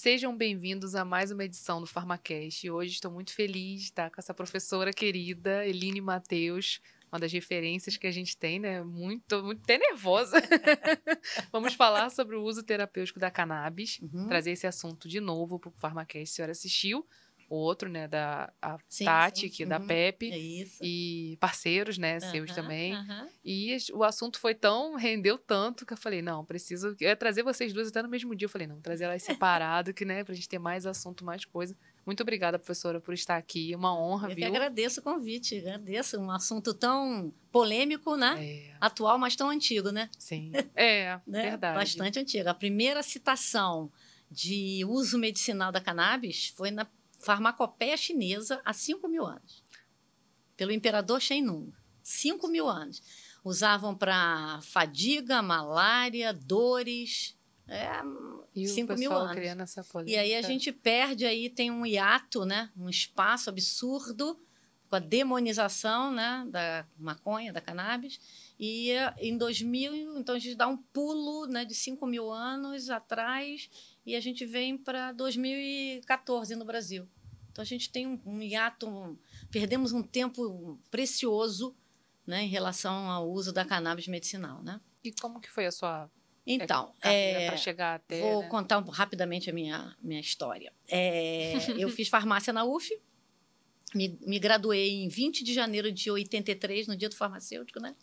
Sejam bem-vindos a mais uma edição do Pharmacast. Hoje estou muito feliz de estar com essa professora querida, Eline Mateus, uma das referências que a gente tem, né? Muito até nervosa. Vamos falar sobre o uso terapêutico da cannabis, trazer esse assunto de novo para o Pharmacast. A senhora assistiu o outro, né, Sim, Tati, sim. que é da Pepe, É isso. e parceiros, né, seus também. Aham. E o assunto rendeu tanto que eu falei, não, preciso trazer vocês duas até no mesmo dia. Eu falei, não, trazer elas separado, que, né, pra gente ter mais assunto, mais coisa. Muito obrigada, professora, por estar aqui. Uma honra, Eu que viu? agradeço o convite, agradeço. Um assunto tão polêmico, né? Atual, mas tão antigo, né? Sim, Né? verdade. Bastante antigo. A primeira citação de uso medicinal da cannabis foi na farmacopeia chinesa há 5.000 anos, pelo imperador Shen Nung. 5.000 anos. Usavam para fadiga, malária, dores. E o 5.000 pessoal anos. criando essa polêmica. E aí a gente perde aí, tem um hiato, né? Um espaço absurdo com a demonização, né? Da maconha, da cannabis. E em 2000, então a gente dá um pulo, né? De 5.000 anos atrás e a gente vem para 2014 no Brasil. Então a gente tem um hiato, perdemos um tempo precioso, né? Em relação ao uso da cannabis medicinal, né? E como que foi a sua Então, carreira para chegar até, vou né? contar rapidamente a minha história. Eu fiz farmácia na UF, me graduei em 20 de janeiro de 83, no dia do farmacêutico, né?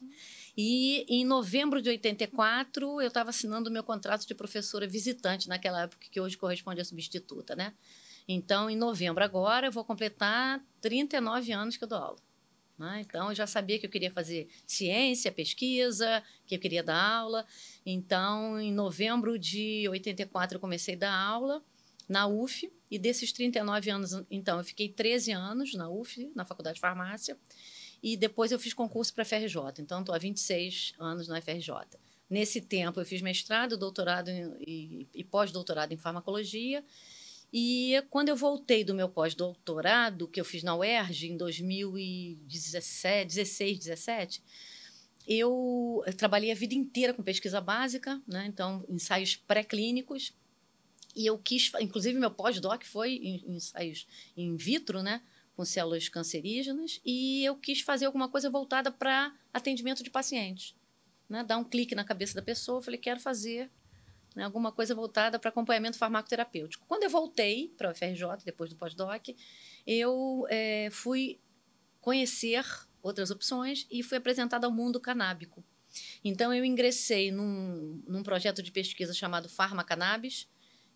E em novembro de 84, eu estava assinando o meu contrato de professora visitante, naquela época que hoje corresponde a substituta, né? Então, em novembro agora, eu vou completar 39 anos que eu dou aula. Né? Então, eu já sabia que eu queria fazer ciência, pesquisa, que eu queria dar aula. Então, em novembro de 84, eu comecei a dar aula na UF. E desses 39 anos, então, eu fiquei 13 anos na UF, na Faculdade de Farmácia. E depois eu fiz concurso para a FRJ. Então, estou há 26 anos na FRJ. Nesse tempo, eu fiz mestrado, doutorado e pós-doutorado em farmacologia. E quando eu voltei do meu pós-doutorado, que eu fiz na UERJ em 2017, 16, 17, eu trabalhei a vida inteira com pesquisa básica, né? Então, ensaios pré-clínicos. E eu quis, inclusive, meu pós-doc foi em ensaios in vitro, né? Com células cancerígenas. E eu quis fazer alguma coisa voltada para atendimento de pacientes. Né? Dar um clique na cabeça da pessoa. Eu falei, quero fazer, né, alguma coisa voltada para acompanhamento farmacoterapêutico. Quando eu voltei para o FRJ, depois do pós-doc, eu fui conhecer outras opções e fui apresentada ao mundo canábico. Então, eu ingressei num projeto de pesquisa chamado Farmacannabis,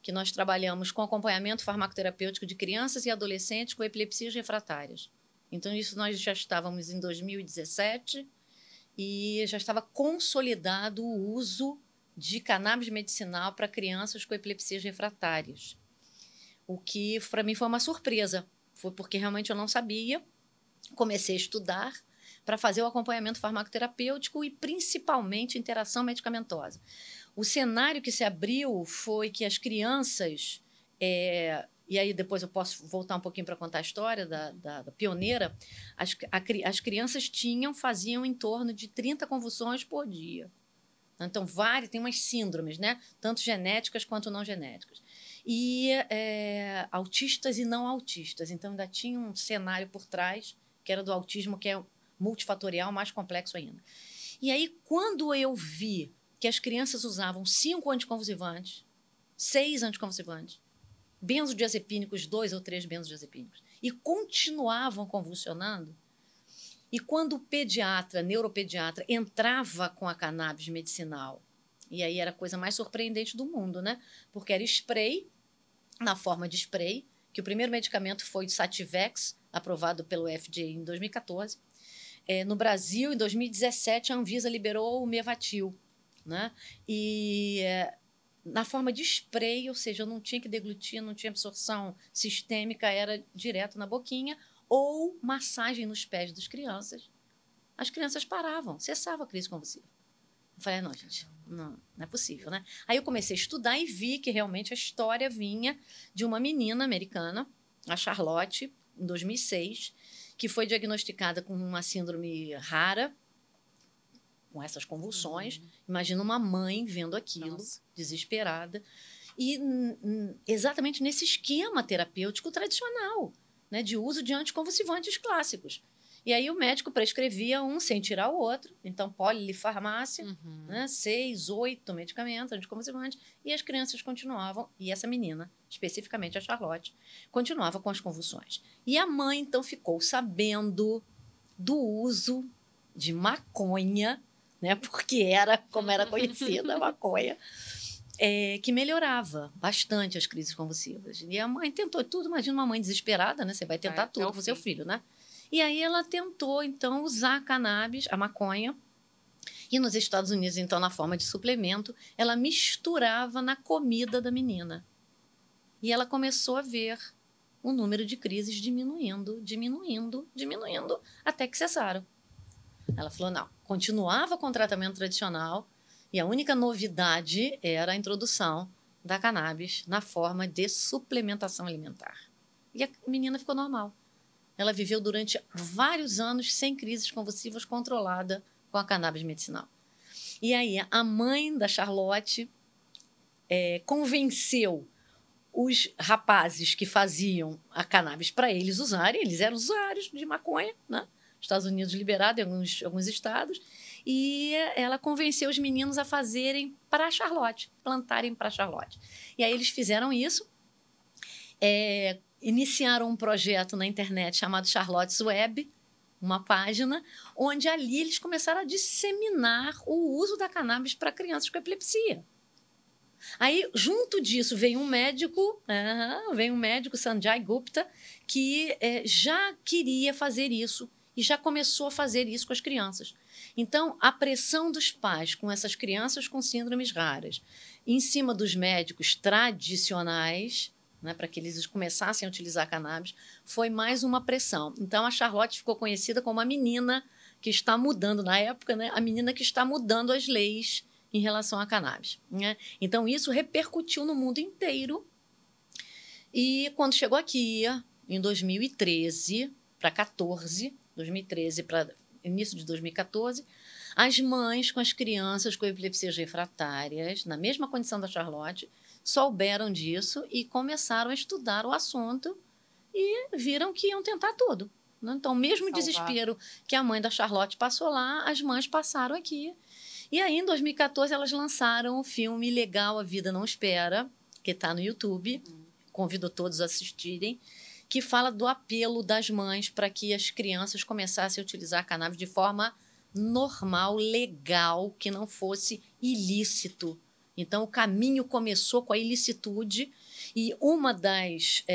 que nós trabalhamos com acompanhamento farmacoterapêutico de crianças e adolescentes com epilepsias refratárias. Então, isso nós já estávamos em 2017 e já estava consolidado o uso de cannabis medicinal para crianças com epilepsias refratárias. O que, para mim, foi uma surpresa. Foi porque realmente eu não sabia. Comecei a estudar para fazer o acompanhamento farmacoterapêutico e, principalmente, interação medicamentosa. O cenário que se abriu foi que as crianças... e aí depois eu posso voltar um pouquinho para contar a história da pioneira. As crianças faziam em torno de 30 convulsões por dia. Então, tem umas síndromes, né? Tanto genéticas quanto não genéticas. E autistas e não autistas. Então, ainda tinha um cenário por trás, que era do autismo, que é multifatorial, mais complexo ainda. E aí, quando eu vi que as crianças usavam 5 anticonvulsivantes, 6 anticonvulsivantes, benzodiazepínicos, 2 ou 3 benzodiazepínicos, e continuavam convulsionando, e quando o pediatra, neuropediatra, entrava com a cannabis medicinal, e aí era a coisa mais surpreendente do mundo, né? Porque era spray, na forma de spray, que o primeiro medicamento foi o Sativex, aprovado pelo FDA em 2014. No Brasil, em 2017, a Anvisa liberou o Mevatil, né? E na forma de spray, ou seja, eu não tinha que deglutir, não tinha absorção sistêmica, era direto na boquinha, ou massagem nos pés das crianças. As crianças paravam, cessava a crise convulsiva. Eu falei, não, gente, não é possível, né? Aí eu comecei a estudar e vi que realmente a história vinha de uma menina americana, a Charlotte, em 2006, que foi diagnosticada com uma síndrome rara, com essas convulsões. Imagina uma mãe vendo aquilo, desesperada. E exatamente nesse esquema terapêutico tradicional, né, de uso de anticonvulsivantes clássicos. E aí o médico prescrevia um sem tirar o outro. Então, polifarmácia, né, 6, 8 medicamentos anticonvulsivantes, e as crianças continuavam, e essa menina, especificamente a Charlotte, continuava com as convulsões. E a mãe, então, ficou sabendo do uso de maconha, né, porque era, como era conhecida, a maconha, que melhorava bastante as crises convulsivas. E a mãe tentou tudo, imagina uma mãe desesperada, né? Você vai tentar tudo com seu filho, né? E aí ela tentou, então, usar a cannabis, a maconha, e nos Estados Unidos, então, na forma de suplemento, ela misturava na comida da menina. E ela começou a ver o número de crises diminuindo, até que cessaram. Ela falou, não, continuava com o tratamento tradicional, e a única novidade era a introdução da cannabis na forma de suplementação alimentar. E a menina ficou normal. Ela viveu durante vários anos sem crises convulsivas, controlada com a cannabis medicinal. E aí a mãe da Charlotte convenceu os rapazes que faziam a cannabis para eles usarem, eles eram usuários de maconha, né? Estados Unidos liberado em alguns estados, e ela convenceu os meninos a fazerem para a Charlotte, plantarem para a Charlotte. E aí eles fizeram isso, iniciaram um projeto na internet chamado Charlotte's Web, uma página, onde ali eles começaram a disseminar o uso da cannabis para crianças com epilepsia. Aí, junto disso, veio um médico, Sanjay Gupta, que já queria fazer isso e já começou a fazer isso com as crianças. Então, a pressão dos pais com essas crianças com síndromes raras, em cima dos médicos tradicionais, né, para que eles começassem a utilizar cannabis, foi mais uma pressão. Então, a Charlotte ficou conhecida como a menina que está mudando, na época, né, a menina que está mudando as leis em relação à cannabis, né? Então, isso repercutiu no mundo inteiro. E quando chegou aqui, em 2013 para 14, 2013 para início de 2014, as mães com as crianças com epilepsias refratárias, na mesma condição da Charlotte, souberam disso e começaram a estudar o assunto e viram que iam tentar tudo. Então, mesmo o desespero que a mãe da Charlotte passou lá, as mães passaram aqui. E aí, em 2014, elas lançaram o filme Legal, a Vida Não Espera, que está no YouTube, convido todos a assistirem, que fala do apelo das mães para que as crianças começassem a utilizar a cannabis de forma normal, legal, que não fosse ilícito. Então, o caminho começou com a ilicitude e uma das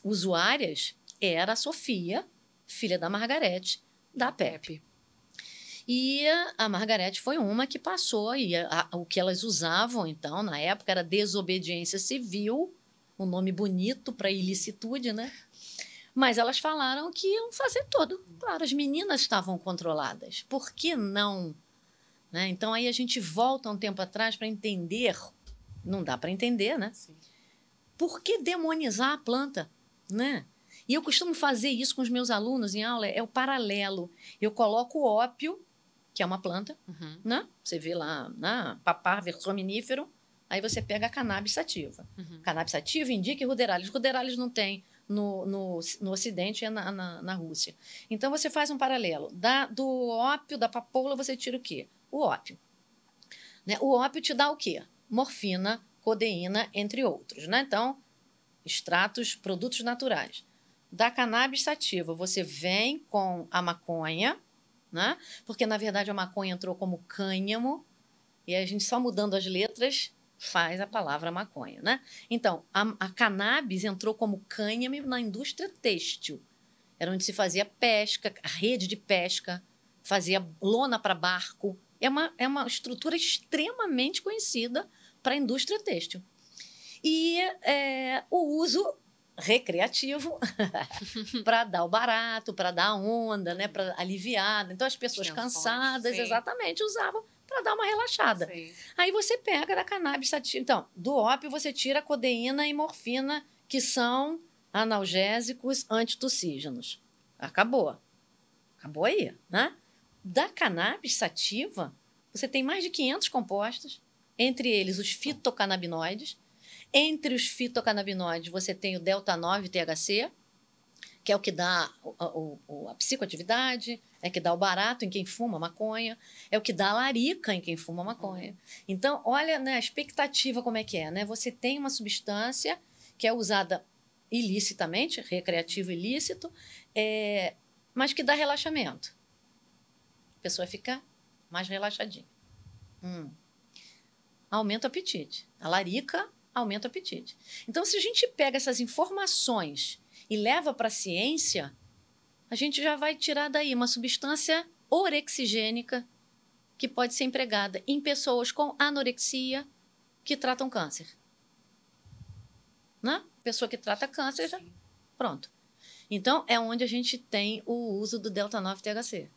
usuárias era a Sofia, filha da Margarete, da PEP. E a Margarete foi uma que passou, e o que elas usavam, então, na época, era desobediência civil, um nome bonito para ilicitude, né? Mas elas falaram que iam fazer tudo. Claro, as meninas estavam controladas. Por que não? Né? Então, aí a gente volta um tempo atrás para entender, não dá para entender, né? Sim. Por que demonizar a planta, né? E eu costumo fazer isso com os meus alunos em aula, é o paralelo. Eu coloco o ópio, que é uma planta, né? Você vê lá, papar versominífero, aí você pega a cannabis sativa. Cannabis sativa indica ruderalis. Ruderalis não tem no Ocidente, é na Rússia. Então, você faz um paralelo. Do ópio, da papoula, você tira o quê? O ópio. Né? O ópio te dá o quê? Morfina, codeína, entre outros. Né? Então, extratos, produtos naturais. Da cannabis sativa, você vem com a maconha, né? Porque, na verdade, a maconha entrou como cânhamo, e a gente só mudando as letras faz a palavra maconha, né? Então, a cannabis entrou como cânhamo na indústria têxtil. Era onde se fazia pesca, a rede de pesca, fazia lona para barco. É uma estrutura extremamente conhecida para a indústria têxtil. E o uso recreativo para dar o barato, para dar a onda, né, para aliviar. Então, as pessoas cansadas, sim, exatamente, usavam para dar uma relaxada. Sim. Aí você pega da cannabis sativa. Então, do ópio você tira codeína e morfina, que são analgésicos antitussígenos. Acabou. Acabou aí, né? Da cannabis sativa, você tem mais de 500 compostos, entre eles os fitocannabinoides, Entre os fitocannabinoides, você tem o delta-9-THC, que é o que dá a psicoatividade, é o que dá o barato em quem fuma maconha, é o que dá a larica em quem fuma maconha. Então, olha, né, a expectativa como é que é, né? Você tem uma substância que é usada ilicitamente, recreativo ilícito, mas que dá relaxamento. A pessoa fica mais relaxadinha. Aumenta o apetite. A larica aumenta o apetite. Então, se a gente pega essas informações e leva para a ciência, a gente já vai tirar daí uma substância orexigênica que pode ser empregada em pessoas com anorexia que tratam câncer. Né? Pessoa que trata câncer, já... pronto. Então, é onde a gente tem o uso do delta-9-THC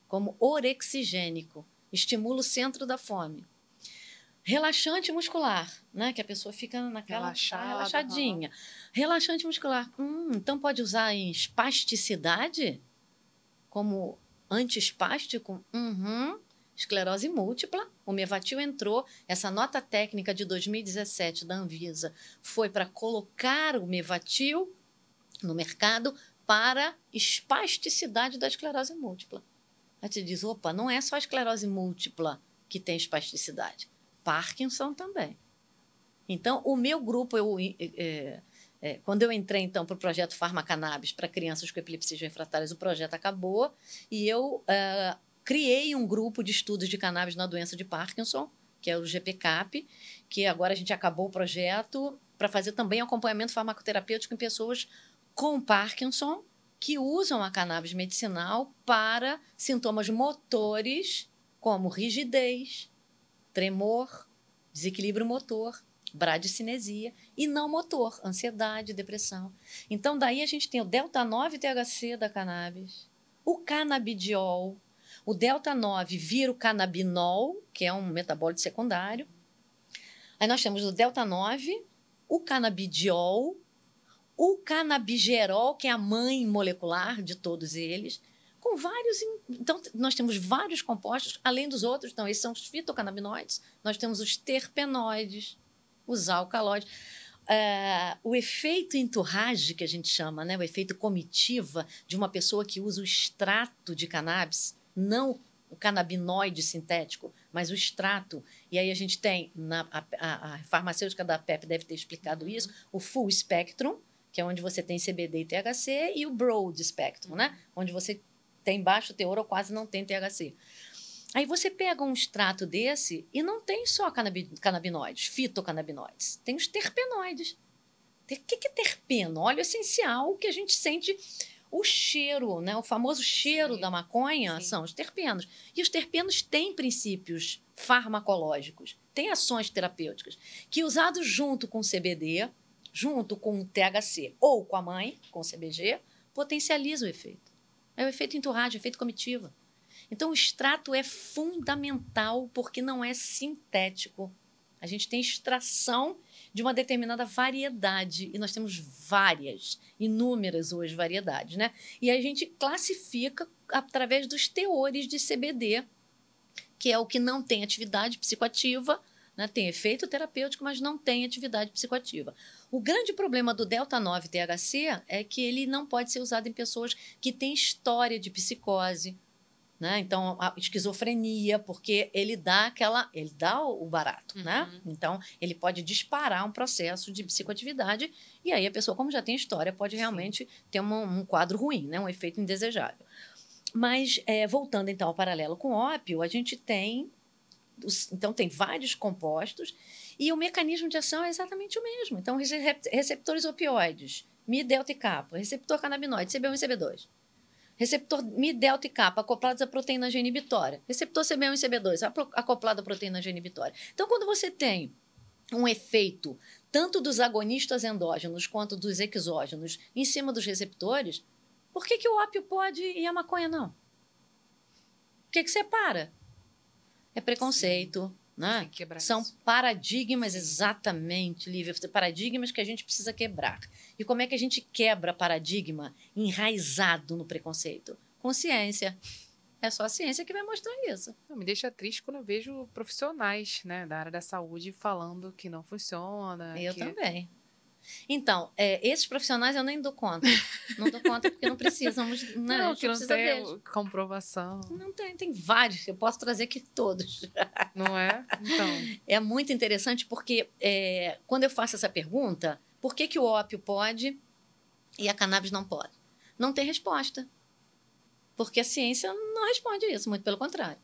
como orexigênico. Estimula o centro da fome. Relaxante muscular, né? Que a pessoa fica naquela relaxadinha. Relaxante muscular. Então pode usar em espasticidade? Como antiespástico? Esclerose múltipla. O Mevatil entrou. Essa nota técnica de 2017 da Anvisa foi para colocar o Mevatil no mercado para espasticidade da esclerose múltipla. Aí te diz, opa, não é só a esclerose múltipla que tem espasticidade. Parkinson também. Então, o meu grupo, quando eu entrei então para o projeto Farmacannabis para crianças com epilepsias refratárias, o projeto acabou e eu criei um grupo de estudos de cannabis na doença de Parkinson, que é o GPCAP, que agora a gente acabou o projeto para fazer também acompanhamento farmacoterapêutico em pessoas com Parkinson que usam a cannabis medicinal para sintomas motores como rigidez, tremor, desequilíbrio motor, bradicinesia e não motor, ansiedade, depressão. Então, daí a gente tem o delta-9-THC da cannabis, o canabidiol, o delta-9 vira o canabinol, que é um metabólito secundário. Aí nós temos o delta-9, o canabidiol, o canabigerol, que é a mãe molecular de todos eles, com vários... Então, nós temos vários compostos, além dos outros. Então, esses são os fitocannabinoides. Nós temos os terpenoides, os alcaloides. O efeito entourage, que a gente chama, né? O efeito comitiva de uma pessoa que usa o extrato de cannabis, não o canabinoide sintético, mas o extrato. E aí a gente tem, a farmacêutica da PEP deve ter explicado isso, o full spectrum, que é onde você tem CBD e THC, e o broad spectrum, né? Onde você tem baixo teor ou quase não tem THC. Aí você pega um extrato desse e não tem só canabinoides, fitocannabinoides. Tem os terpenoides. O que é terpeno? Óleo essencial que a gente sente o cheiro, né? O famoso cheiro da maconha são os terpenos. E os terpenos têm princípios farmacológicos, têm ações terapêuticas, que usados junto com o CBD, junto com o THC ou com a mãe, com o CBG, potencializa o efeito. É o efeito entourage, o efeito comitiva. Então, o extrato é fundamental porque não é sintético. A gente tem extração de uma determinada variedade e nós temos várias, inúmeras hoje variedades, né? E a gente classifica através dos teores de CBD, que é o que não tem atividade psicoativa, né? Tem efeito terapêutico, mas não tem atividade psicoativa. O grande problema do delta-9-THC é que ele não pode ser usado em pessoas que têm história de psicose, né? Então, a esquizofrenia, porque ele dá o barato, né? Então, ele pode disparar um processo de psicoatividade e aí a pessoa, como já tem história, pode realmente ter um quadro ruim, né? Um efeito indesejável. Mas, voltando então ao paralelo com o ópio, a gente tem... Então, tem vários compostos e o mecanismo de ação é exatamente o mesmo. Então, receptores opioides, Mi, delta e kappa, receptor canabinoide, CB1 e CB2. Receptor Mi, delta e kappa acoplados à proteína G inibitória. Receptor CB1 e CB2 acoplado à proteína G inibitória. Então, quando você tem um efeito tanto dos agonistas endógenos quanto dos exógenos em cima dos receptores, por que o ópio pode e a maconha não? O que separa? É preconceito, né? São paradigmas, exatamente, Lívia, paradigmas que a gente precisa quebrar. E como é que a gente quebra paradigma enraizado no preconceito? Com ciência. É só a ciência que vai mostrar isso. Não, me deixa triste quando eu vejo profissionais, né, da área da saúde falando que não funciona, Eu que... também. Então, esses profissionais eu nem dou conta. Não dou conta porque não precisamos, né? A Não, gente que não não precisa deles. tem comprovação, Não tem vários. Eu posso trazer aqui todos. não é? Então, É muito interessante porque quando eu faço essa pergunta, por que que o ópio pode e a cannabis não pode? Não tem resposta. Porque a ciência não responde isso, muito pelo contrário.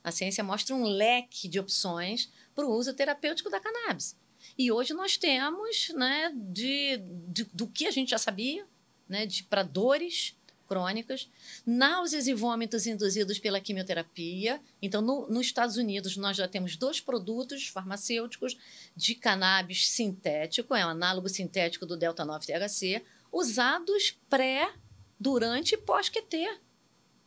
A ciência mostra um leque de opções para o uso terapêutico da cannabis. E hoje nós temos, né, do que a gente já sabia, né, para dores crônicas, náuseas e vômitos induzidos pela quimioterapia. Então, nos Estados Unidos, nós já temos 2 produtos farmacêuticos de cannabis sintético, é um análogo sintético do delta-9-THC, usados durante e pós-QT.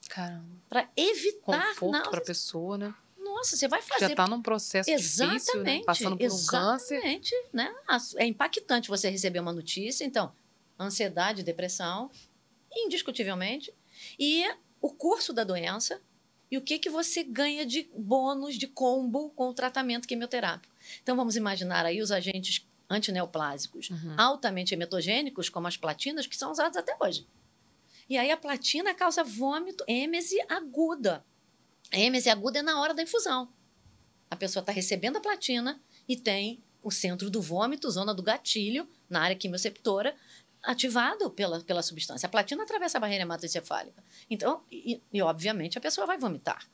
caramba, Para evitar conforto para a pessoa, né? Nossa, você vai fazer. Já está num processo difícil, né? Passando por um câncer. Exatamente, né? É impactante você receber uma notícia. Então, ansiedade, depressão, indiscutivelmente. E o curso da doença e o que você ganha de bônus, de combo com o tratamento quimioterápico. Então, vamos imaginar aí os agentes antineoplásicos altamente emetogênicos, como as platinas, que são usados até hoje. E aí a platina causa vômito, êmese aguda. A êmese aguda é na hora da infusão. A pessoa está recebendo a platina e tem o centro do vômito, zona do gatilho, na área quimioceptora, ativado pela substância. A platina atravessa a barreira hematoencefálica. Então, obviamente, a pessoa vai vomitar.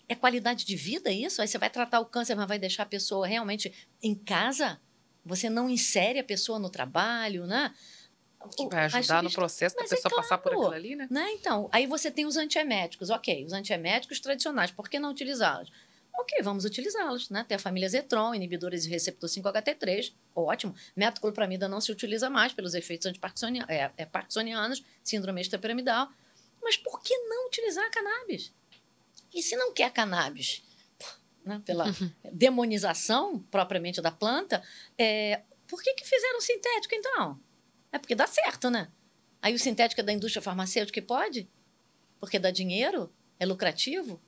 É qualidade de vida isso? Aí você vai tratar o câncer, mas vai deixar a pessoa realmente em casa? Você não insere a pessoa no trabalho, né? Que vai ajudar no processo da pessoa passar por aquilo ali, né? Então, aí você tem os antieméticos. Ok, os antieméticos tradicionais, por que não utilizá-los? Ok, vamos utilizá-los, né? Tem a família Zetron, inibidores de receptor 5-HT3, ótimo. Metoclopramida não se utiliza mais pelos efeitos parkinsonianos, síndrome extrapiramidal. Mas por que não utilizar a cannabis? E se não quer cannabis, né, pela demonização propriamente da planta, por que fizeram sintético, então? É porque dá certo, né? Aí o sintético é da indústria farmacêutica que pode? Porque dá dinheiro? É lucrativo?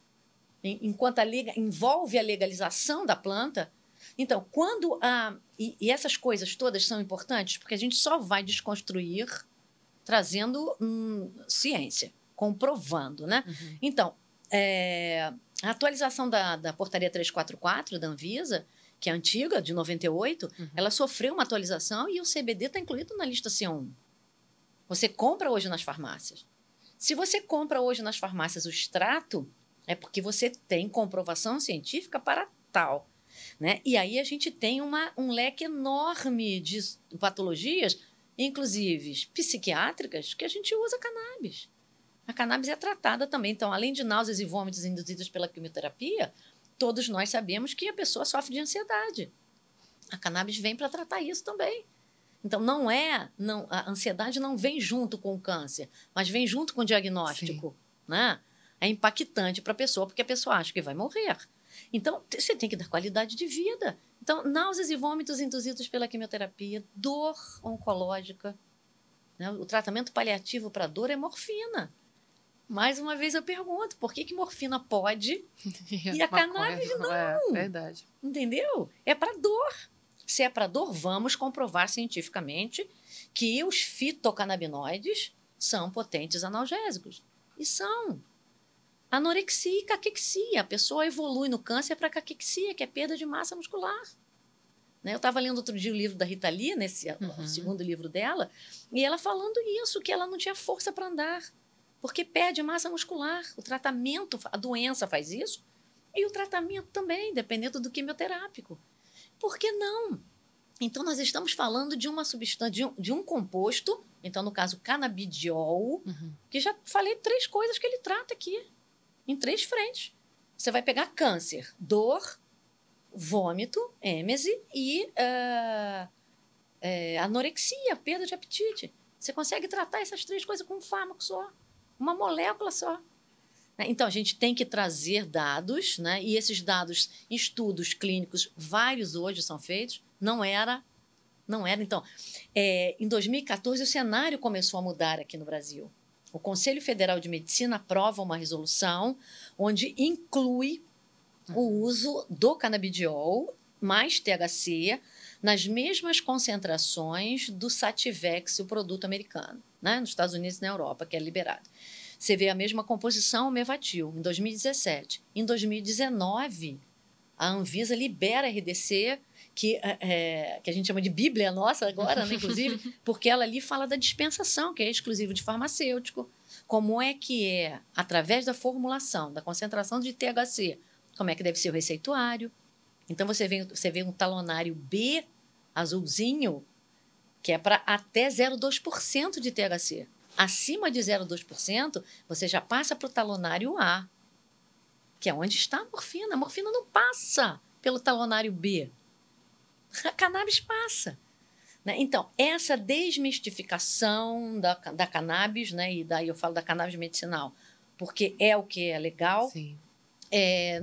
Enquanto envolve a legalização da planta. Então, e essas coisas todas são importantes porque a gente só vai desconstruir trazendo ciência, comprovando, né? Então, a atualização da portaria 344 da Anvisa, que é antiga, de 98, ela sofreu uma atualização e o CBD está incluído na lista C1. Você compra hoje nas farmácias. Se você compra hoje nas farmácias o extrato, é porque você tem comprovação científica para tal. Né? E aí a gente tem um leque enorme de patologias, inclusive psiquiátricas, que a gente usa cannabis. A cannabis é tratada também. Então, além de náuseas e vômitos induzidos pela quimioterapia, todos nós sabemos que a pessoa sofre de ansiedade. A cannabis vem para tratar isso também. Então, a ansiedade não vem junto com o câncer, mas vem junto com o diagnóstico. Né? É impactante para a pessoa, porque a pessoa acha que vai morrer. Então, você tem que dar qualidade de vida. Então, náuseas e vômitos induzidos pela quimioterapia, dor oncológica. Né? O tratamento paliativo para dor é morfina. Mais uma vez eu pergunto, por que morfina pode e a cannabis não? É verdade. Entendeu? É para dor. Se é para dor, vamos comprovar cientificamente que os fitocannabinoides são potentes analgésicos. E são. Anorexia e caquexia. A pessoa evolui no câncer para caquexia, que é perda de massa muscular. Né? Eu estava lendo outro dia o livro da Rita Lee, o segundo livro dela, e ela falando isso, que ela não tinha força para andar. Porque perde massa muscular. O tratamento, a doença faz isso, e o tratamento também, dependendo do quimioterápico. Por que não? Então, nós estamos falando de uma substância, de um composto, então, no caso, canabidiol, que já falei 3 coisas que ele trata aqui, em 3 frentes. Você vai pegar câncer, dor, vômito, êmese e anorexia, perda de apetite. Você consegue tratar essas 3 coisas com um fármaco só. Uma molécula só. Então, a gente tem que trazer dados, né? E esses dados, estudos clínicos, vários hoje são feitos. Não era. Então, em 2014, o cenário começou a mudar aqui no Brasil. O Conselho Federal de Medicina aprova uma resolução onde inclui o uso do canabidiol mais THC nas mesmas concentrações do Sativex, o produto americano, né? Nos Estados Unidos e na Europa, que é liberado. Você vê a mesma composição, o Mevatil, em 2017. Em 2019, a Anvisa libera a RDC, que a gente chama de Bíblia nossa agora, né, inclusive, porque ela ali fala da dispensação, que é exclusivo de farmacêutico. Como é que é, através da formulação, da concentração de THC, como é que deve ser o receituário. Então, você vê um talonário B azulzinho, que é para até 0,2% de THC. Acima de 0,2%, você já passa para o talonário A, que é onde está a morfina. A morfina não passa pelo talonário B. A cannabis passa. Né? Então, essa desmistificação da cannabis, né? E daí eu falo da cannabis medicinal, porque é o que é legal. Sim.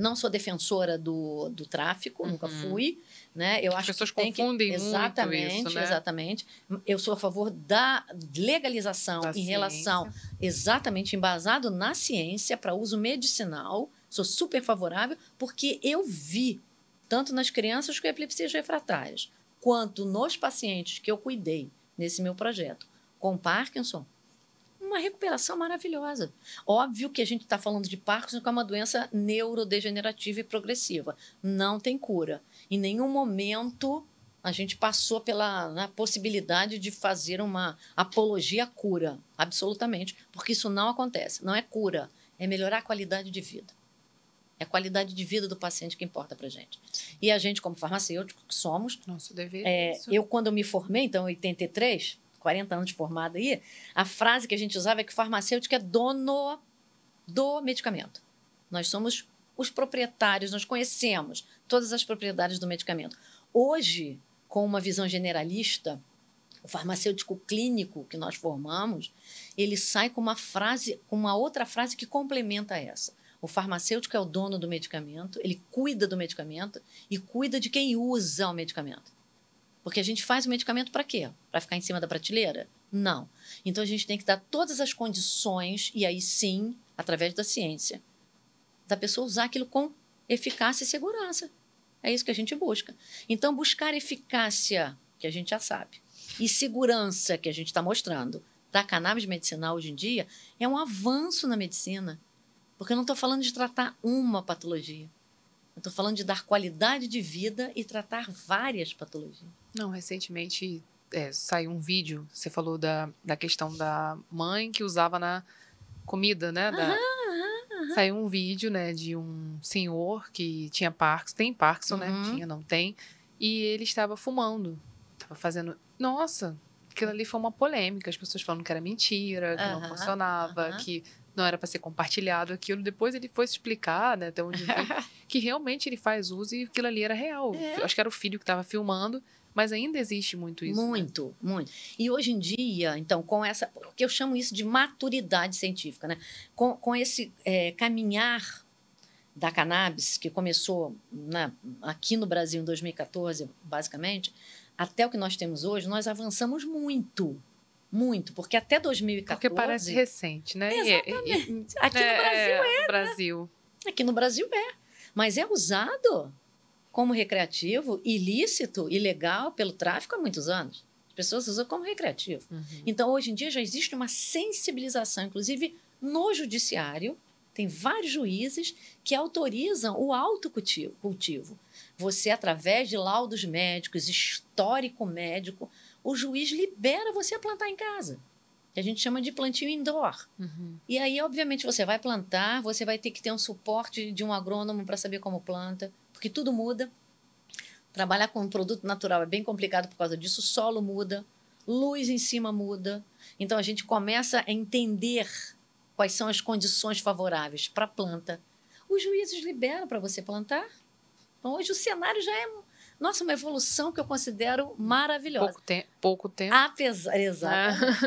Não sou defensora do tráfico, nunca fui. Né? Eu acho As pessoas que tem confundem exatamente, muito isso, né? Exatamente. Eu sou a favor da legalização Da em ciência. relação, exatamente, embasado na ciência para uso medicinal. Sou super favorável, porque eu vi, tanto nas crianças com epilepsias refratárias, quanto nos pacientes que eu cuidei nesse meu projeto, com Parkinson, uma recuperação maravilhosa. Óbvio que a gente está falando de Parkinson, que é uma doença neurodegenerativa e progressiva. Não tem cura. Em nenhum momento a gente passou pela possibilidade de fazer uma apologia à cura, absolutamente, porque isso não acontece. Não é cura, é melhorar a qualidade de vida. É a qualidade de vida do paciente que importa para a gente. E a gente, como farmacêutico que somos... Nosso dever é isso. Eu, quando eu me formei, então, em 83... 40 anos de formada aí, a frase que a gente usava é que o farmacêutico é dono do medicamento. Nós somos os proprietários, nós conhecemos todas as propriedades do medicamento. Hoje, com uma visão generalista, o farmacêutico clínico que nós formamos, ele sai com uma outra frase que complementa essa. O farmacêutico é o dono do medicamento, ele cuida do medicamento e cuida de quem usa o medicamento. Porque a gente faz o medicamento para quê? Para ficar em cima da prateleira? Não. Então, a gente tem que dar todas as condições, e aí sim, através da ciência, da pessoa usar aquilo com eficácia e segurança. É isso que a gente busca. Então, buscar eficácia, que a gente já sabe, e segurança, que a gente está mostrando, da cannabis medicinal hoje em dia, é um avanço na medicina. Porque eu não estou falando de tratar uma patologia. Eu estou falando de dar qualidade de vida e tratar várias patologias. Não, recentemente saiu um vídeo, você falou da questão da mãe que usava na comida, né? Saiu um vídeo, né, de um senhor que tinha Parkinson, tem Parkinson, né? Tinha, não tem. E ele estava fumando, estava fazendo... Nossa, aquilo ali foi uma polêmica, as pessoas falando que era mentira, que não funcionava, que não era para ser compartilhado aquilo. Depois ele foi se explicar, né, até onde que realmente ele faz uso e aquilo ali era real. Acho que era o filho que estava filmando, mas ainda existe muito isso. Muito, né? Muito. E hoje em dia, então, com essa... Porque eu chamo isso de maturidade científica, né? Com esse caminhar da cannabis, que começou aqui no Brasil em 2014, basicamente, até o que nós temos hoje, nós avançamos muito. Muito, porque até 2014... Porque parece recente, né? Exatamente. Aqui no Brasil no Brasil. Aqui no Brasil mas é usado como recreativo, ilícito, ilegal, pelo tráfico há muitos anos. As pessoas usam como recreativo. Então, hoje em dia, já existe uma sensibilização, inclusive no judiciário, tem vários juízes que autorizam o autocultivo. Você, através de laudos médicos, histórico médico, o juiz libera você a plantar em casa, que a gente chama de plantio indoor. E aí, obviamente, você vai plantar, você vai ter que ter um suporte de um agrônomo para saber como planta, porque tudo muda. Trabalhar com um produto natural é bem complicado por causa disso. O solo muda, luz em cima muda. Então, a gente começa a entender quais são as condições favoráveis para a planta. Os juízes liberam para você plantar. Então, hoje o cenário já é uma evolução que eu considero maravilhosa. Pouco tempo.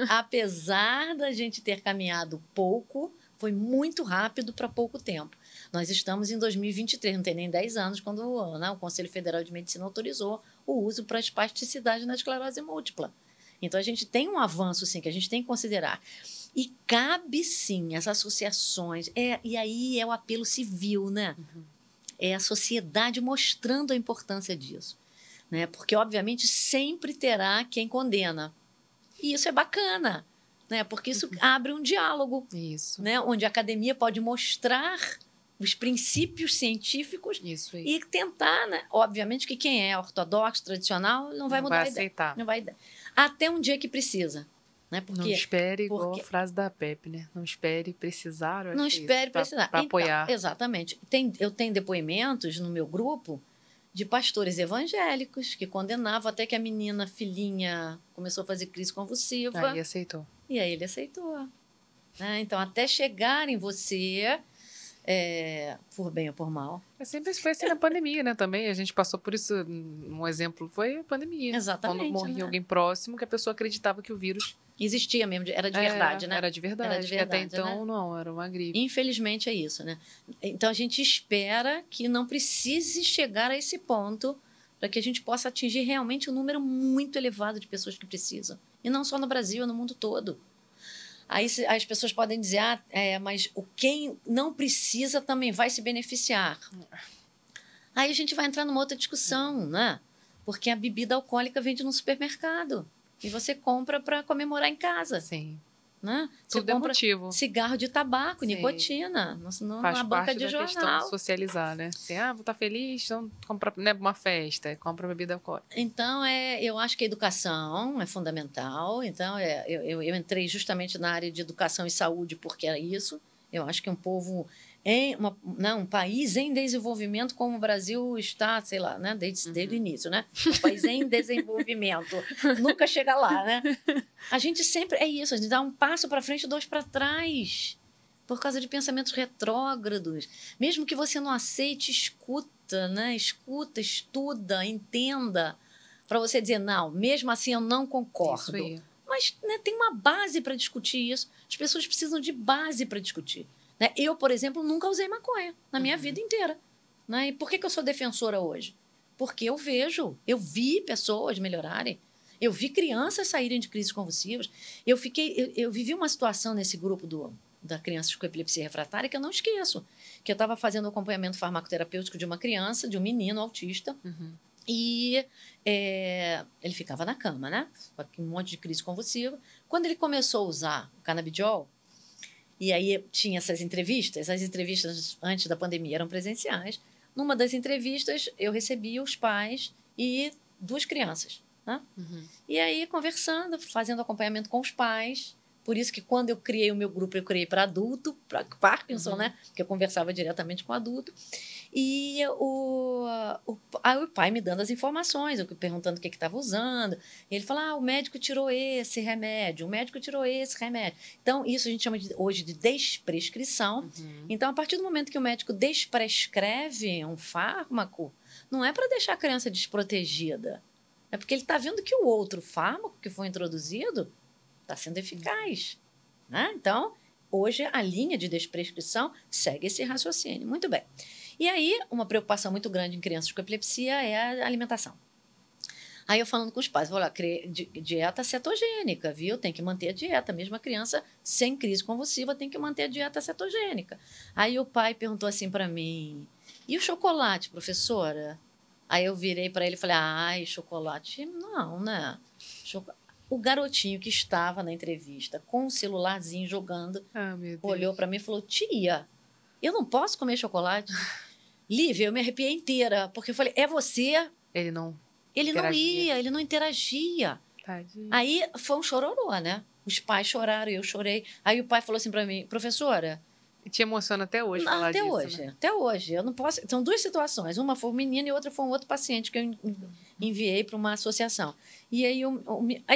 Apesar da gente ter caminhado pouco, foi muito rápido para pouco tempo. Nós estamos em 2023, não tem nem 10 anos, quando o Conselho Federal de Medicina autorizou o uso para espasticidade na esclerose múltipla. Então, a gente tem um avanço, sim, que a gente tem que considerar. E cabe, sim, as associações. E aí é o apelo civil, né? É a sociedade mostrando a importância disso. Né? Porque, obviamente, sempre terá quem condena. E isso é bacana, né? Porque isso abre um diálogo. Isso. Né? Onde a academia pode mostrar os princípios científicos Isso aí. e tentar, né? Obviamente que quem é ortodoxo, tradicional, não vai mudar a ideia. Não vai aceitar. Até um dia que precisa. Né? Não espere, igual a frase da Pepe, né? Não espere precisar. Não espere precisar. Para apoiar. Exatamente. Eu tenho depoimentos no meu grupo de pastores evangélicos que condenavam até que a menina, filhinha, começou a fazer crise convulsiva. Aí aceitou. E aí ele aceitou. Né? Então, até chegar em você, por bem ou por mal. Sempre foi assim na pandemia, né? Também a gente passou por isso. Um exemplo foi a pandemia. Exatamente. Quando morria alguém próximo, que a pessoa acreditava que o vírus existia mesmo, era de verdade, né? Era de verdade. Era de verdade, até então, né? não, era uma gripe. Infelizmente é isso, né? Então a gente espera que não precise chegar a esse ponto para que a gente possa atingir realmente um número muito elevado de pessoas que precisam. E não só no Brasil, é no mundo todo. Aí as pessoas podem dizer, mas quem não precisa também vai se beneficiar. Aí a gente vai entrar numa outra discussão, né? Porque a bebida alcoólica vende no supermercado. E você compra para comemorar em casa. Sim. Né? Você compra motivo. Cigarro de tabaco, Sim. nicotina, Faz na banca de jornal. Questão de socializar, né? Assim, vou estar feliz, então compra, né, uma festa, compra bebida alcoólica. Então, eu acho que a educação é fundamental. Então, eu entrei justamente na área de educação e saúde porque era isso. Eu acho que um povo, um país em desenvolvimento como o Brasil está, sei lá, né, desde o início, né? Um país em desenvolvimento. Nunca chega lá, né? A gente sempre é isso, a gente dá um passo para frente e 2 para trás. Por causa de pensamentos retrógrados. Mesmo que você não aceite, escuta, né? Escuta, estuda, entenda. Para você dizer, não, mesmo assim eu não concordo. Isso aí. Mas, né, tem uma base para discutir isso. As pessoas precisam de base para discutir. Né? Eu, por exemplo, nunca usei maconha na minha vida inteira. Né? E por que eu sou defensora hoje? Porque eu vi pessoas melhorarem. Eu vi crianças saírem de crises convulsivas. Eu vivi uma situação nesse grupo da crianças com epilepsia refratária que eu não esqueço. Que eu estava fazendo acompanhamento farmacoterapêutico de uma criança, de um menino autista. E ele ficava na cama, né? Com um monte de crise convulsiva. Quando ele começou a usar o canabidiol, e aí tinha essas entrevistas, as entrevistas antes da pandemia eram presenciais. Numa das entrevistas, eu recebi os pais e 2 crianças. Né? E aí, conversando, fazendo acompanhamento com os pais. Por isso que quando eu criei o meu grupo, eu criei para adulto, para Parkinson, né? Porque eu conversava diretamente com o adulto. E aí o pai me dando as informações, eu perguntando o que estava usando. E ele fala, o médico tirou esse remédio, o médico tirou esse remédio. Então, isso a gente chama hoje de desprescrição. Então, a partir do momento que o médico desprescreve um fármaco, não é para deixar a criança desprotegida. É porque ele está vendo que o outro fármaco que foi introduzido está sendo eficaz. Né? Então, hoje, a linha de desprescrição segue esse raciocínio. Muito bem. E aí, uma preocupação muito grande em crianças com epilepsia é a alimentação. Aí eu falando com os pais, vou lá, dieta cetogênica, viu? Tem que manter a dieta. Mesmo a criança sem crise convulsiva tem que manter a dieta cetogênica. Aí o pai perguntou assim para mim, e o chocolate, professora? Aí eu virei para ele e falei, chocolate, não, né? O garotinho que estava na entrevista com um celularzinho jogando, olhou para mim e falou, tia, eu não posso comer chocolate? Lívia, eu me arrepiei inteira, porque eu falei, é você? Ele não ia, ele não interagia. Tadinho. Aí foi um chororô, né? Os pais choraram, eu chorei. Aí o pai falou assim para mim, professora... E te emociona até hoje falar disso, né? Até hoje. Eu não posso... São 2 situações. Uma foi um menino e outra foi um outro paciente que eu enviei para uma associação. E aí o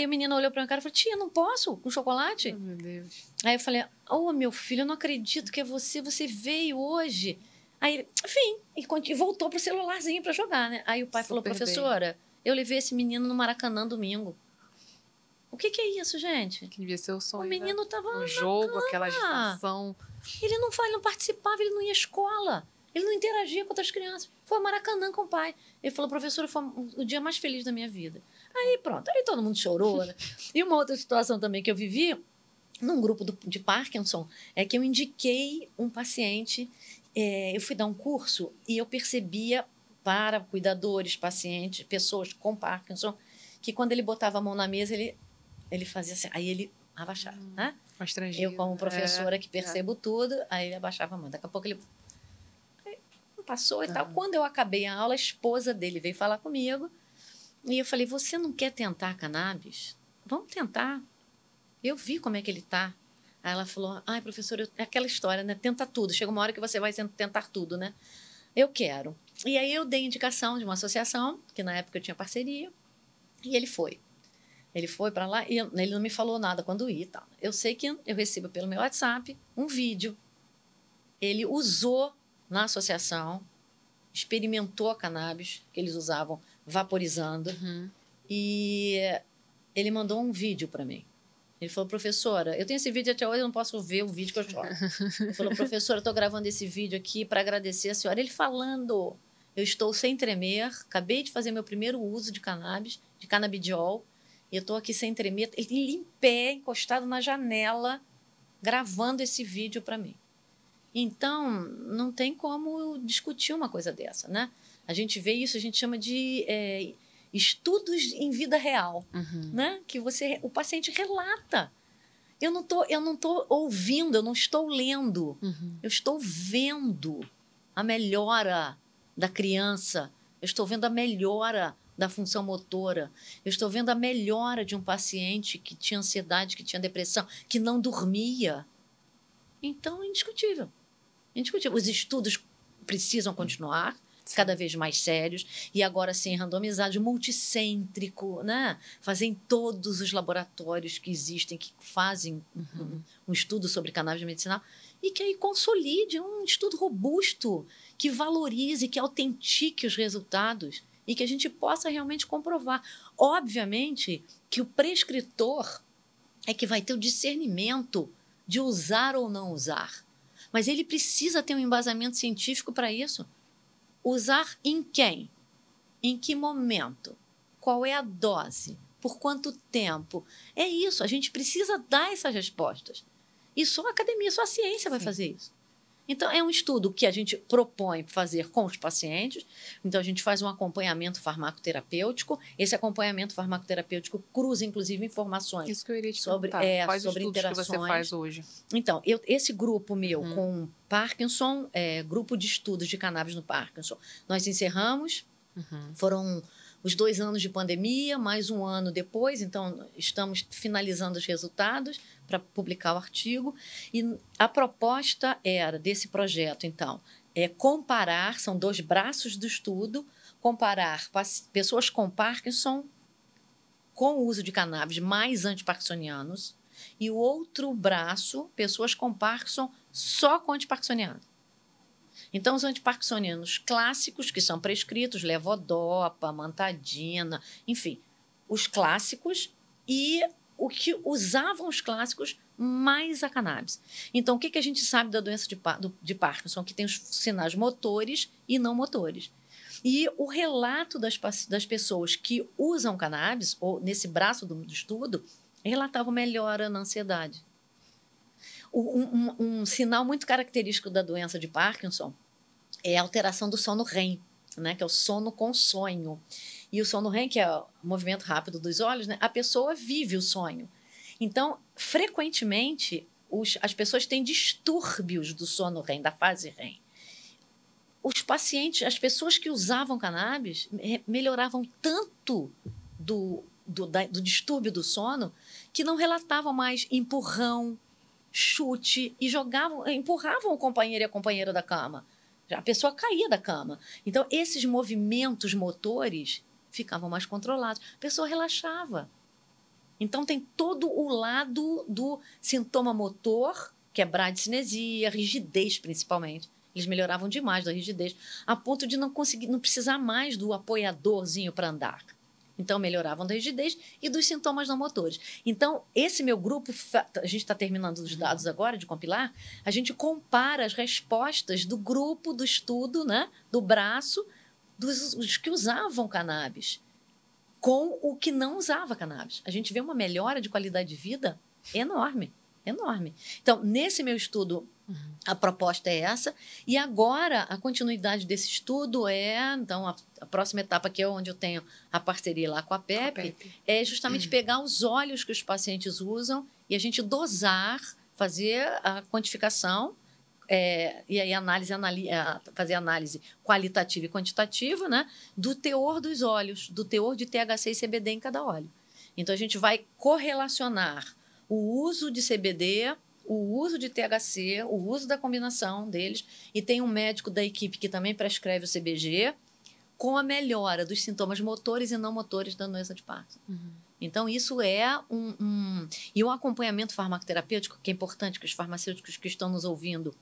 menino olhou para minha cara e falou, tia, não posso com chocolate? Oh, meu Deus. Aí eu falei, meu filho, eu não acredito que é você veio hoje. Aí ele, enfim, e voltou pro celularzinho para jogar, né? Aí o pai falou, professora, eu levei esse menino no Maracanã domingo. O que é isso, gente? Que devia ser o sonho, o menino né? tava no jogo, aquela agitação. Ele não participava, ele não ia à escola. Ele não interagia com outras crianças. Foi ao Maracanã com o pai. Ele falou, professora, foi o dia mais feliz da minha vida. Aí pronto, aí todo mundo chorou, né? E uma outra situação também que eu vivi, num grupo de Parkinson, é que eu indiquei um paciente, eu fui dar um curso e eu percebia para cuidadores, pacientes, pessoas com Parkinson, que quando ele botava a mão na mesa, ele fazia assim, aí ele abaixava, né? Eu, como professora que percebo tudo, aí ele abaixava a mão. Daqui a pouco ele passou e tal. Quando eu acabei a aula, a esposa dele veio falar comigo e eu falei, você não quer tentar cannabis? Vamos tentar. Eu vi como é que ele tá. Aí ela falou, ai, professora, é aquela história, né? Tenta tudo. Chega uma hora que você vai tentar tudo, né? Eu quero. E aí eu dei indicação de uma associação, que na época eu tinha parceria, e ele foi. Ele foi para lá e ele não me falou nada quando ia e tal. Eu sei que eu recebo pelo meu WhatsApp um vídeo. Ele usou na associação, experimentou a cannabis, que eles usavam vaporizando, e ele mandou um vídeo para mim. Ele falou, professora, eu tenho esse vídeo até hoje, eu não posso ver o vídeo que eu choro. Ele falou, professora, eu estou gravando esse vídeo aqui para agradecer a senhora. Ele falando, eu estou sem tremer, acabei de fazer meu primeiro uso de cannabis, de canabidiol, e eu estou aqui sem tremer. Ele em pé, encostado na janela, gravando esse vídeo para mim. Então, não tem como discutir uma coisa dessa, né? A gente vê isso, a gente chama de estudos em vida real, né? Que o paciente relata. Eu não tô ouvindo, eu não estou lendo, eu estou vendo a melhora da criança, eu estou vendo a melhora da função motora, eu estou vendo a melhora de um paciente que tinha ansiedade, que tinha depressão, que não dormia. Então, é indiscutível. Indiscutível. Os estudos precisam continuar, cada vez mais sérios, e agora sim, randomizado, multicêntrico, né? Fazer em todos os laboratórios que existem, que fazem um estudo sobre cannabis medicinal, e que aí consolide um estudo robusto, que valorize, que autentique os resultados, e que a gente possa realmente comprovar. Obviamente que o prescritor é que vai ter o discernimento de usar ou não usar. Mas ele precisa ter um embasamento científico para isso. Usar em quem? Em que momento? Qual é a dose? Por quanto tempo? É isso, a gente precisa dar essas respostas. E só a academia, só a ciência vai fazer isso. Então, é um estudo que a gente propõe fazer com os pacientes. Então, a gente faz um acompanhamento farmacoterapêutico. Esse acompanhamento farmacoterapêutico cruza, inclusive, informações isso que eu iria te sobre, quais sobre estudos interações. Que você faz hoje? Então, esse grupo meu com Parkinson, grupo de estudos de cannabis no Parkinson, nós encerramos. Foram os 2 anos de pandemia, mais um ano depois, então estamos finalizando os resultados para publicar o artigo. E a proposta era desse projeto, então, comparar, são 2 braços do estudo, comparar pessoas com Parkinson com o uso de cannabis mais antiparkinsonianos e o outro braço, pessoas com Parkinson só com antiparkinsonianos. Então, os antiparkinsonianos clássicos, que são prescritos, levodopa, amantadina, enfim, os clássicos e o que usavam os clássicos mais a cannabis. Então, o que a gente sabe da doença de Parkinson? Que tem os sinais motores e não motores. E o relato das pessoas que usam cannabis, ou nesse braço do estudo, relatavam melhora na ansiedade. Um sinal muito característico da doença de Parkinson é a alteração do sono REM, né, que é o sono com sonho. E o sono REM, que é o movimento rápido dos olhos, né, a pessoa vive o sonho. Então, frequentemente, as pessoas têm distúrbios do sono REM, da fase REM. Os pacientes, as pessoas que usavam cannabis, melhoravam tanto do distúrbio do sono que não relatavam mais empurrão, chute e empurravam o companheiro e a companheira da cama. A pessoa caía da cama. Então, esses movimentos motores ficavam mais controlados. A pessoa relaxava. Então, tem todo o lado do sintoma motor, que é bradicinesia, rigidez principalmente. Eles melhoravam demais da rigidez, a ponto de não precisar mais do apoiadorzinho para andar. Então, melhoravam da rigidez e dos sintomas não motores. Então, esse meu grupo, a gente está terminando os dados agora de compilar, a gente compara as respostas do grupo do estudo, né, do braço, dos que usavam cannabis, com o que não usava cannabis. A gente vê uma melhora de qualidade de vida enorme, enorme. Então, nesse meu estudo, a proposta é essa. E agora, a continuidade desse estudo então, a próxima etapa, que é onde eu tenho a parceria lá com a PEP, é justamente pegar os óleos que os pacientes usam e a gente dosar, fazer a quantificação, e aí fazer análise qualitativa e quantitativa, né, do teor dos óleos, do teor de THC e CBD em cada óleo. Então, a gente vai correlacionar o uso de CBD, o uso de THC, o uso da combinação deles, e tem um médico da equipe que também prescreve o CBG, com a melhora dos sintomas motores e não motores da doença de Parkinson. Então, isso é E o acompanhamento farmacoterapêutico, que é importante que os farmacêuticos que estão nos ouvindo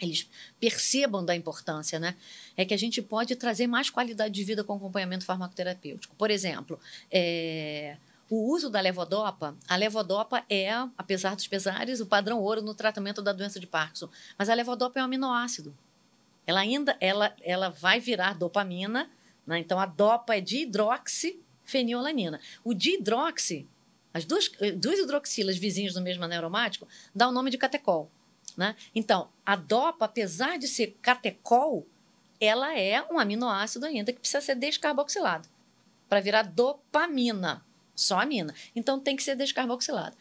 eles percebam da importância, né? É que a gente pode trazer mais qualidade de vida com acompanhamento farmacoterapêutico. Por exemplo, o uso da levodopa, a levodopa é, apesar dos pesares, o padrão ouro no tratamento da doença de Parkinson. Mas a levodopa é um aminoácido. Ela vai virar dopamina, né? Então, a dopa é dihidroxifenilalanina. O dihidroxi, as duas hidroxilas vizinhas do mesmo aneromático, dá o nome de catecol. Né? Então, a dopa, apesar de ser catecol, ela é um aminoácido ainda que precisa ser descarboxilado para virar dopamina, só amina. Então, tem que ser descarboxilado.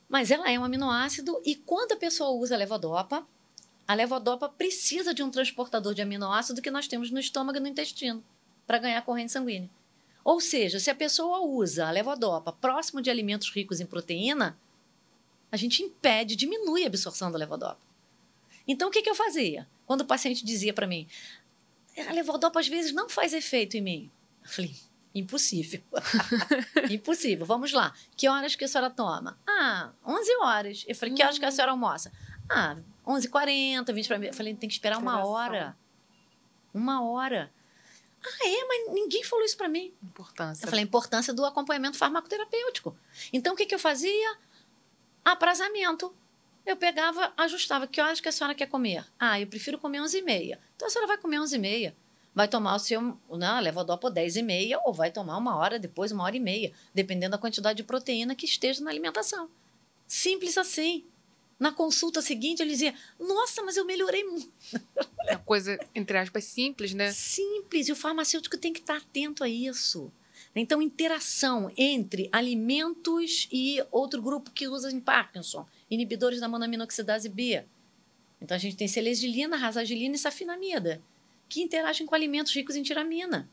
Mas ela é um aminoácido e quando a pessoa usa a levodopa precisa de um transportador de aminoácido que nós temos no estômago e no intestino para ganhar corrente sanguínea. Ou seja, se a pessoa usa a levodopa próximo de alimentos ricos em proteína, a gente diminui a absorção da levodopa. Então, o que eu fazia? Quando o paciente dizia para mim, a levodopa às vezes não faz efeito em mim. Eu falei, impossível. Impossível, vamos lá. Que horas que a senhora toma? 11 horas. Eu falei, que horas que a senhora almoça? 11h40, 20 para mim. Eu falei, tem que esperar uma hora. Uma hora. Mas ninguém falou isso para mim. Importância. Eu falei, a importância do acompanhamento farmacoterapêutico. Então, o que eu fazia? Aprazamento. Eu pegava, ajustava. Que horas que a senhora quer comer? Eu prefiro comer 11h30. Então, a senhora vai comer 11h30. Vai tomar o seu levodopa 10h30 ou vai tomar 1 hora depois, 1h30, dependendo da quantidade de proteína que esteja na alimentação. Simples assim. Na consulta seguinte, ele dizia, nossa, mas eu melhorei muito. É uma coisa, entre aspas, simples, né? Simples. E o farmacêutico tem que estar atento a isso. Então, interação entre alimentos e outro grupo que usa em Parkinson, inibidores da monoaminoxidase B. Então, a gente tem selexilina, rasagilina e safinamida, que interagem com alimentos ricos em tiramina.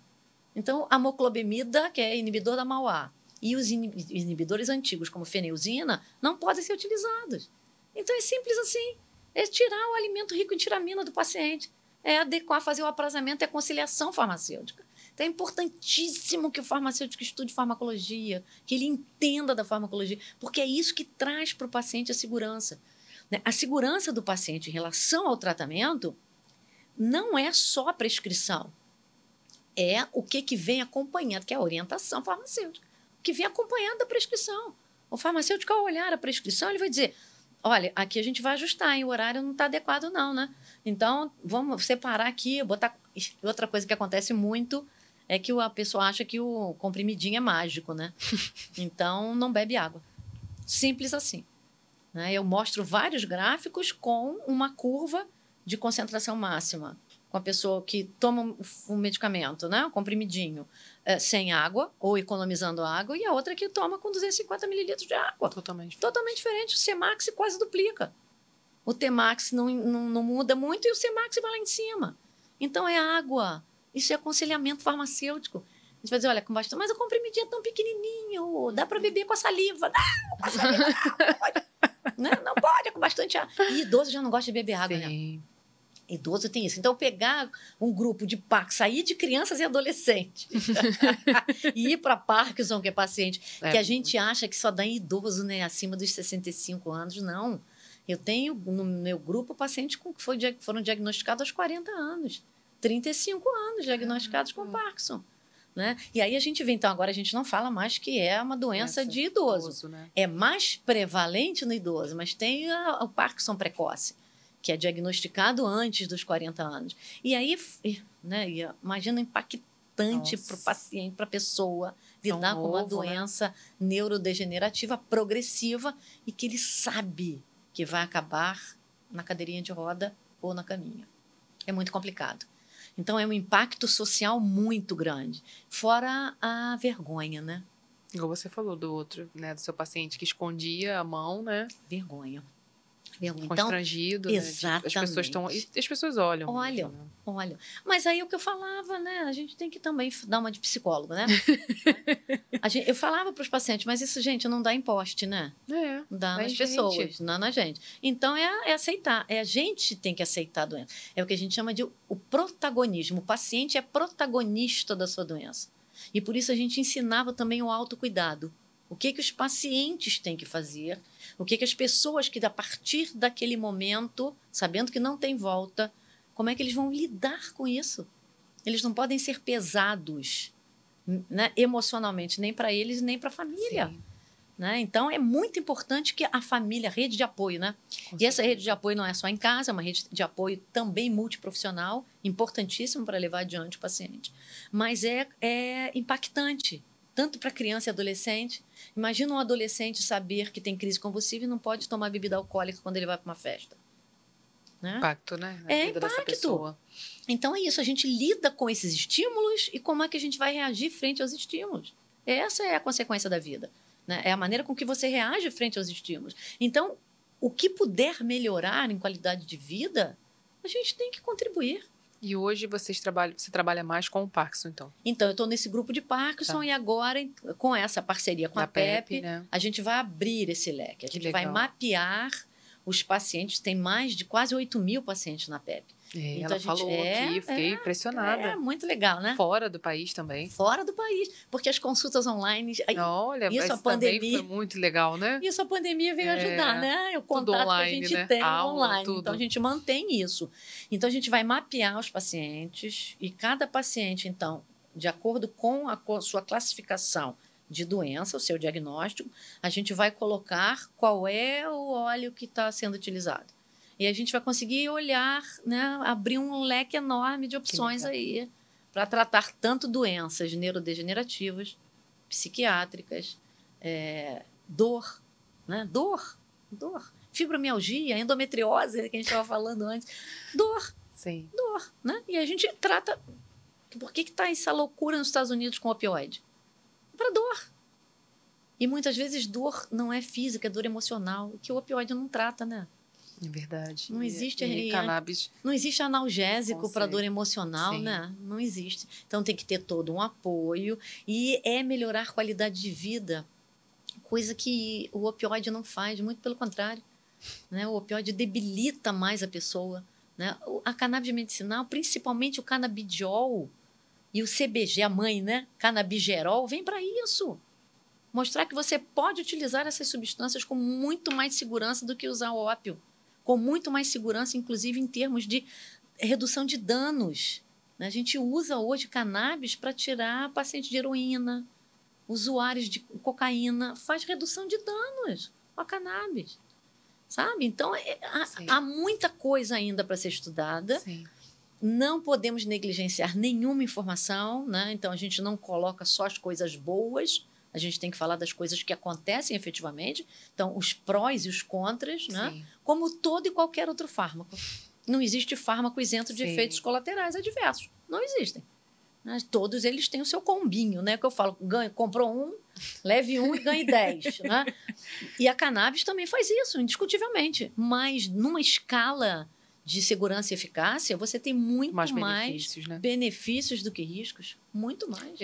Então, a moclobemida, que é inibidor da MAO-A, e os inibidores antigos, como fenilzina, não podem ser utilizados. Então, é simples assim. É tirar o alimento rico em tiramina do paciente. É adequar, fazer o aprazamento e a conciliação farmacêutica. Então, é importantíssimo que o farmacêutico estude farmacologia, que ele entenda da farmacologia, porque é isso que traz para o paciente a segurança. A segurança do paciente em relação ao tratamento não é só a prescrição, é o que vem acompanhado, que é a orientação farmacêutica, o que vem acompanhado da prescrição. O farmacêutico, ao olhar a prescrição, ele vai dizer, olha, aqui a gente vai ajustar, e o horário não está adequado não, né? Então, vamos separar aqui, botar... Outra coisa que acontece muito é que a pessoa acha que o comprimidinho é mágico, né? Então, não bebe água. Simples assim. Né? Eu mostro vários gráficos com uma curva de concentração máxima. Com a pessoa que toma um medicamento, né? Um comprimidinho, sem água, ou economizando água, e a outra que toma com 250 mililitros de água. Totalmente diferente. O C-Max quase duplica. O T-Max não muda muito e o C-Max vai lá em cima. Então, é água. Isso é aconselhamento farmacêutico. A gente vai dizer, olha, mas o comprimidinho é tão pequenininho, dá para beber com a saliva. Não, com a saliva não pode. Né? Não pode, é com bastante água. E idoso já não gosta de beber água, Sim. né? Idoso tem isso. Então, pegar um grupo de Parkinson, sair de crianças e adolescentes e ir para Parkinson, que é paciente, que a gente acha que só dá em idoso, né? Acima dos 65 anos, não. Eu tenho no meu grupo pacientes que foram diagnosticados aos 40 anos. 35 anos diagnosticados com Parkinson. né? E aí a gente vê, então, agora a gente não fala mais que é uma doença de idoso. Né? É mais prevalente no idoso, mas tem o Parkinson precoce, que é diagnosticado antes dos 40 anos. E aí, né, imagina o impactante para o paciente, para a pessoa, lidar com uma doença neurodegenerativa progressiva e que ele sabe que vai acabar na cadeirinha de roda ou na caminha. É muito complicado. Então, é um impacto social muito grande. Fora a vergonha, né? Igual você falou do outro, né? Do seu paciente que escondia a mão, né? Vergonha. Constrangido, então, exatamente. As pessoas estão... E as pessoas olham. Olham, mesmo, né? olham. Mas aí o que eu falava, né? A gente tem que também dar uma de psicólogo, né? Eu falava para os pacientes, mas isso, gente, não dá em poste, né? Dá nas pessoas, não na gente. Então, é aceitar. A gente tem que aceitar a doença. É o que a gente chama de o protagonismo. O paciente é protagonista da sua doença. E por isso a gente ensinava também o autocuidado. O que os pacientes têm que fazer, o que as pessoas que, a partir daquele momento, sabendo que não tem volta, como é que eles vão lidar com isso? Eles não podem ser pesados, né, emocionalmente, nem para eles, nem para a família. Né? Então, é muito importante que a família, a rede de apoio, né? E essa rede de apoio não é só em casa, é uma rede de apoio também multiprofissional, importantíssimo para levar adiante o paciente. Mas é impactante, tanto para criança e adolescente. Imagina um adolescente saber que tem crise convulsiva e não pode tomar bebida alcoólica quando ele vai para uma festa. Né? Impacto, né? É impacto. Então é isso, a gente lida com esses estímulos e como é que a gente vai reagir frente aos estímulos. Essa é a consequência da vida. Né? É a maneira com que você reage frente aos estímulos. Então, o que puder melhorar em qualidade de vida, a gente tem que contribuir. E hoje você trabalha mais com o Parkinson, então? Então, eu estou nesse grupo de Parkinson e agora, com essa parceria com a PEP, né? A gente vai abrir esse leque. A gente vai mapear os pacientes. Tem mais de quase 8.000 pacientes na PEP. Então, ela falou aqui, fiquei impressionada. É muito legal, né? Fora do país também. Fora do país, porque as consultas online... Olha, isso a pandemia também foi muito legal, né? Isso a pandemia veio ajudar, né? O contato online, que a gente, né? Tem online. Tudo. Então, a gente mantém isso. Então, a gente vai mapear os pacientes e cada paciente, então, de acordo com a sua classificação de doença, o seu diagnóstico, a gente vai colocar qual é o óleo que está sendo utilizado. E a gente vai conseguir olhar, né, abrir um leque enorme de opções aí para tratar tanto doenças neurodegenerativas, psiquiátricas, dor, né? Dor, fibromialgia, endometriose, que a gente estava falando antes, dor, né? E a gente trata... Por que está essa loucura nos Estados Unidos com opioide? Para dor. E muitas vezes dor não é física, é dor emocional, que o opioide não trata, né? É verdade. Não existe cannabis. Não existe analgésico para dor emocional, né? Não existe. Então tem que ter todo um apoio e melhorar a qualidade de vida, coisa que o opioide não faz, muito pelo contrário. Né? O opioide debilita mais a pessoa. Né? A cannabis medicinal, principalmente o canabidiol e o CBG, a mãe, né? Canabigerol, vem para isso. Mostrar que você pode utilizar essas substâncias com muito mais segurança do que usar o ópio. Com muito mais segurança, inclusive em termos de redução de danos. A gente usa hoje cannabis para tirar pacientes de heroína, usuários de cocaína, faz redução de danos com a cannabis. Sabe? Então, há muita coisa ainda para ser estudada. Sim. Não podemos negligenciar nenhuma informação, né? Então, a gente não coloca só as coisas boas, a gente tem que falar das coisas que acontecem efetivamente. Então, os prós e os contras, né? Como todo e qualquer outro fármaco. Não existe fármaco isento de efeitos colaterais adversos. Não existem. Né? Todos eles têm o seu combinho, né? Que eu falo, comprou um, leve um e ganhe 10. Né? E a cannabis também faz isso, indiscutivelmente. Mas numa escala de segurança e eficácia, você tem muito mais benefícios, né? Benefícios do que riscos. Muito mais.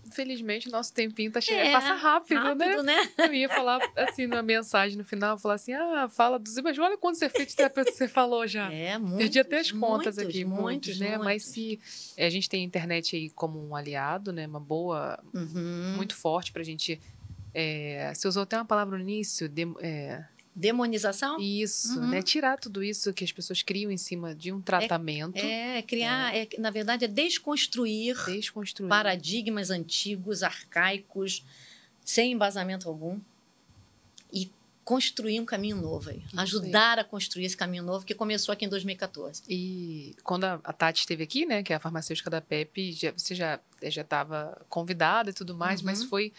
Infelizmente, nosso tempinho tá chegando. Passa rápido, né? Eu ia falar assim na mensagem no final, falar assim, fala dos... Mas olha quantos efeitos terapêuticos você falou já. Muitos. Perdi até as contas aqui. Muitos, né? Mas se a gente tem a internet aí como um aliado, né? Uma boa... Muito forte pra gente... você usou até uma palavra no início, demonização? Isso, né? Tirar tudo isso que as pessoas criam em cima de um tratamento. Na verdade, é desconstruir paradigmas antigos, arcaicos, sem embasamento algum, e construir um caminho novo aí. Ajudar a construir esse caminho novo que começou aqui em 2014. E quando a Tati esteve aqui, né, que é a farmacêutica da PEP, você já estava convidada e tudo mais, mas foi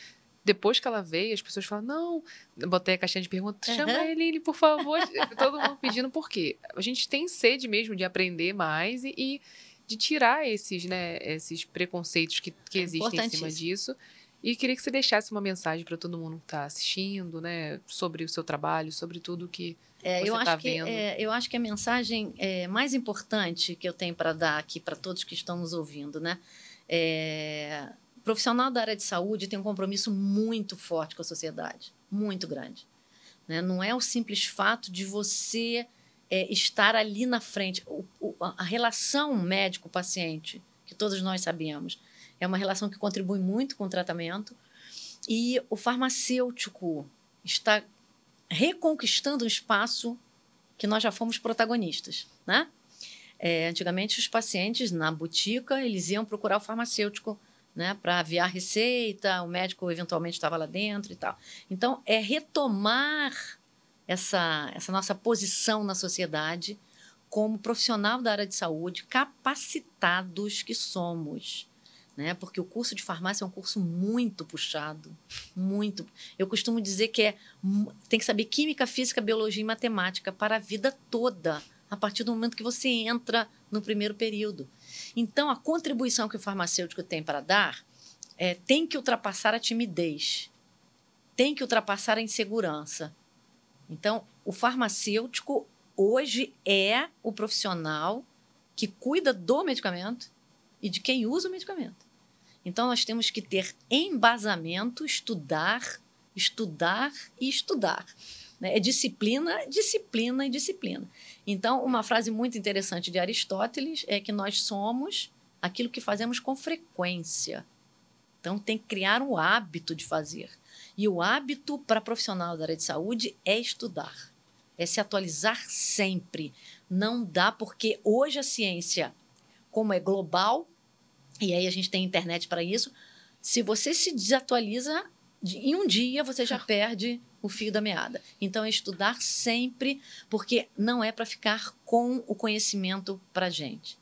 depois que ela veio, as pessoas falam, não, eu botei a caixinha de perguntas, chama a Eline, por favor. Todo mundo pedindo por quê? A gente tem sede mesmo de aprender mais e de tirar esses, né, esses preconceitos que existem em cima disso. E queria que você deixasse uma mensagem para todo mundo que está assistindo, né, sobre o seu trabalho, sobre tudo que você está vendo. Eu acho que a mensagem mais importante que eu tenho para dar aqui para todos que estão nos ouvindo, né, o profissional da área de saúde tem um compromisso muito forte com a sociedade, muito grande, né? Não é o simples fato de você estar ali na frente. A relação médico-paciente, que todos nós sabemos, é uma relação que contribui muito com o tratamento, e o farmacêutico está reconquistando um espaço que nós já fomos protagonistas, né? Antigamente, os pacientes na botica, eles iam procurar o farmacêutico, né, para aviar receita, o médico eventualmente estava lá dentro e tal. Então, é retomar essa nossa posição na sociedade como profissional da área de saúde, capacitados que somos. Né? Porque o curso de farmácia é um curso muito puxado, muito. Eu costumo dizer que tem que saber química, física, biologia e matemática para a vida toda, a partir do momento que você entra no primeiro período. Então, a contribuição que o farmacêutico tem para dar tem que ultrapassar a timidez, tem que ultrapassar a insegurança. Então, o farmacêutico hoje é o profissional que cuida do medicamento e de quem usa o medicamento. Então, nós temos que ter embasamento, estudar e estudar. Né? É disciplina, disciplina e disciplina. Então, uma frase muito interessante de Aristóteles é que nós somos aquilo que fazemos com frequência. Então, tem que criar um hábito de fazer. E o hábito para profissional da área de saúde é estudar, é se atualizar sempre. Não dá, porque hoje a ciência, como é global, e aí a gente tem internet para isso, se você se desatualiza, em um dia você já perde o fio da meada. Então, é estudar sempre, porque não é para ficar com o conhecimento para a gente.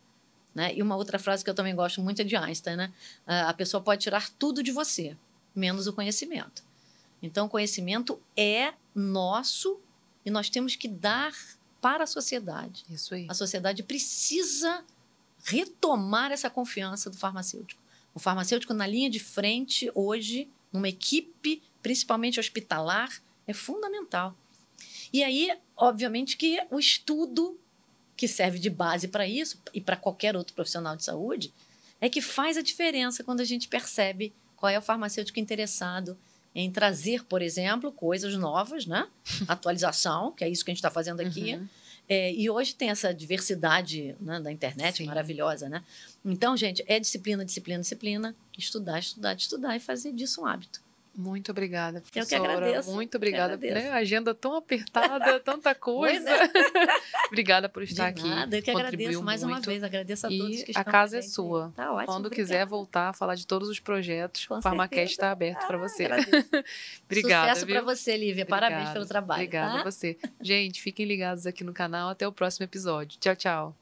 Né? E uma outra frase que eu também gosto muito é de Einstein, né? A pessoa pode tirar tudo de você, menos o conhecimento. Então, o conhecimento é nosso e nós temos que dar para a sociedade. Isso aí. A sociedade precisa retomar essa confiança do farmacêutico. O farmacêutico na linha de frente, hoje, numa equipe, principalmente hospitalar, é fundamental. E aí, obviamente, que o estudo que serve de base para isso, e para qualquer outro profissional de saúde, é que faz a diferença quando a gente percebe qual é o farmacêutico interessado em trazer, por exemplo, coisas novas, né? Atualização, que é isso que a gente está fazendo aqui. E hoje tem essa diversidade, né, da internet. Sim. Maravilhosa, né? Então, gente, é disciplina, disciplina, disciplina, estudar, estudar, estudar e fazer disso um hábito. Muito obrigada, professora. Eu que agradeço. Muito obrigada. Né? Agenda tão apertada, tanta coisa. Obrigada por estar aqui. Eu que agradeço mais uma vez. Agradeço a todos que estão. E a casa é sua. Tá ótimo. Quando quiser voltar a falar de todos os projetos, o Farmacast está aberto para você. Obrigada. Sucesso para você, Lívia. Parabéns pelo trabalho. Obrigada a você. Gente, fiquem ligados aqui no canal. Até o próximo episódio. Tchau, tchau.